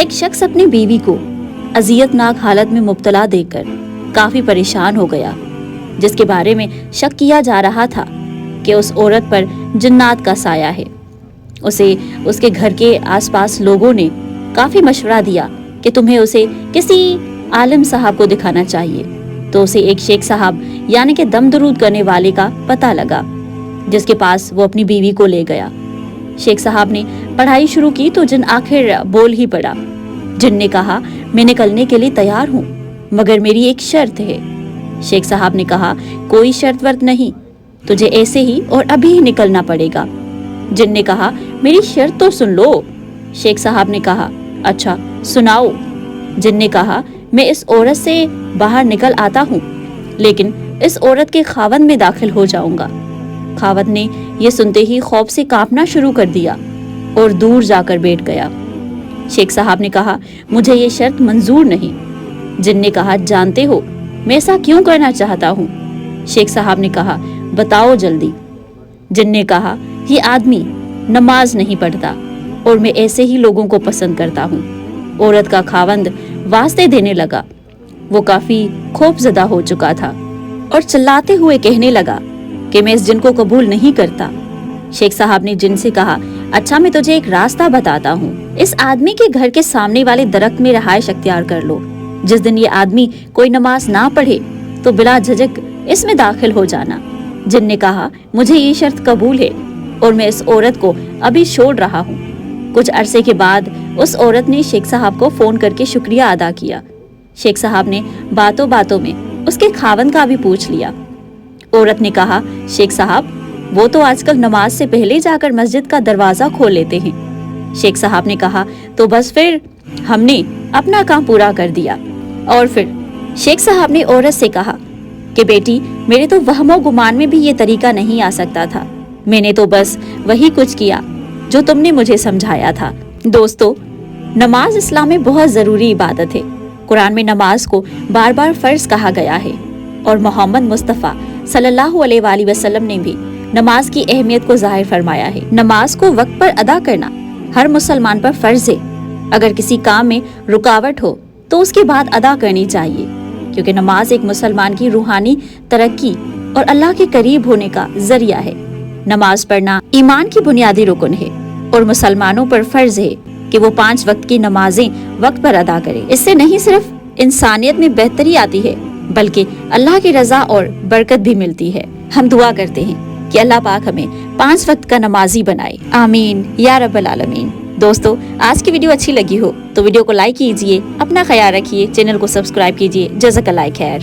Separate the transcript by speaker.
Speaker 1: ایک شخص اپنی بیوی کو اذیتناک حالت میں مبتلا دیکھ کر کافی پریشان ہو گیا، جس کے بارے میں شک کیا جا رہا تھا کہ اس عورت پر جنات کا سایہ ہے۔ اسے اس کے گھر کے آس پاس لوگوں نے کافی مشورہ دیا کہ تمہیں اسے کسی عالم صاحب کو دکھانا چاہیے، تو اسے ایک شیخ صاحب یعنی کہ دم درود کرنے والے کا پتہ لگا، جس کے پاس وہ اپنی بیوی کو لے گیا۔ شیخ صاحب نے پڑھائی شروع کی تو جن آخر بول ہی پڑا۔ جن نے کہا، میں نکلنے کے لیے تیار ہوں، مگر میری ایک شرط ہے۔ شیخ صاحب نے کہا، کوئی شرط ورط نہیں، تجھے ایسے ہی اور ابھی ہی نکلنا پڑے گا۔ جن نے کہا، میری شرط تو سن لو۔ شیخ صاحب نے کہا، اچھا سناؤ۔ جن نے کہا، میں اس عورت سے باہر نکل آتا ہوں، لیکن اس عورت کے خاوند میں داخل ہو جاؤں گا۔ خاوند نے یہ سنتے ہی خوف سے کانپنا شروع کر دیا اور دور جا کر بیٹھ گیا۔ شیخ صاحب نے کہا، مجھے یہ شرط منظور نہیں۔ جن نے کہا، جانتے ہو میں ایسا کیوں کرنا چاہتا ہوں؟ شیخ صاحب نے کہا، بتاؤ جلدی۔ جن نے کہا، یہ آدمی نماز نہیں پڑھتا اور میں ایسے ہی لوگوں کو پسند کرتا ہوں۔ عورت کا خاوند واسطے دینے لگا۔ وہ کافی خوف زدہ ہو چکا تھا اور چلاتے ہوئے کہنے لگا کہ میں اس جن کو قبول نہیں کرتا۔ شیخ صاحب نے جن سے کہا، اچھا میں تجھے ایک راستہ بتاتا ہوں، اس آدمی کے گھر کے سامنے والے درخت میں رہائش اختیار کر لو۔ جس دن یہ آدمی کوئی نماز نہ پڑھے تو بلا جھجک اس میں داخل ہو جانا۔ جن نے کہا، مجھے یہ شرط قبول ہے اور میں اس عورت کو ابھی چھوڑ رہا ہوں۔ کچھ عرصے کے بعد اس عورت نے شیخ صاحب کو فون کر کے شکریہ ادا کیا۔ شیخ صاحب نے باتوں باتوں میں اس کے خاوند کا بھی پوچھ لیا۔ عورت نے کہا، شیخ صاحب وہ تو آج کل نماز سے پہلے جا کر مسجد کا دروازہ کھول لیتے ہیں۔ شیخ صاحب نے کہا، تو بس پھر ہم نے اپنا کام پورا کر دیا۔ اور پھر شیخ صاحب نے عورت سے کہا کہ بیٹی، میرے تو وہم و گمان میں بھی یہ طریقہ نہیں آ سکتا تھا، میں نے تو بس وہی کچھ کیا جو تم نے مجھے سمجھایا تھا۔ دوستو، نماز اسلام میں بہت ضروری عبادت ہے۔ قرآن میں نماز کو بار بار فرض کہا گیا ہے، اور محمد مصطفیٰ صلی اللہ علیہ وآلہ وسلم نے بھی نماز کی اہمیت کو ظاہر فرمایا ہے۔ نماز کو وقت پر ادا کرنا ہر مسلمان پر فرض ہے۔ اگر کسی کام میں رکاوٹ ہو تو اس کے بعد ادا کرنی چاہیے، کیونکہ نماز ایک مسلمان کی روحانی ترقی اور اللہ کے قریب ہونے کا ذریعہ ہے۔ نماز پڑھنا ایمان کی بنیادی رکن ہے اور مسلمانوں پر فرض ہے کہ وہ 5 وقت کی نمازیں وقت پر ادا کریں۔ اس سے نہیں صرف انسانیت میں بہتری آتی ہے بلکہ اللہ کی رضا اور برکت بھی ملتی ہے۔ ہم دعا کرتے ہیں کہ اللہ پاک ہمیں 5 وقت کا نمازی بنائے، آمین یا رب العالمین۔ دوستو، آج کی ویڈیو اچھی لگی ہو تو ویڈیو کو لائک کیجئے، اپنا خیال رکھیے، چینل کو سبسکرائب کیجئے۔ جزاک اللہ خیر۔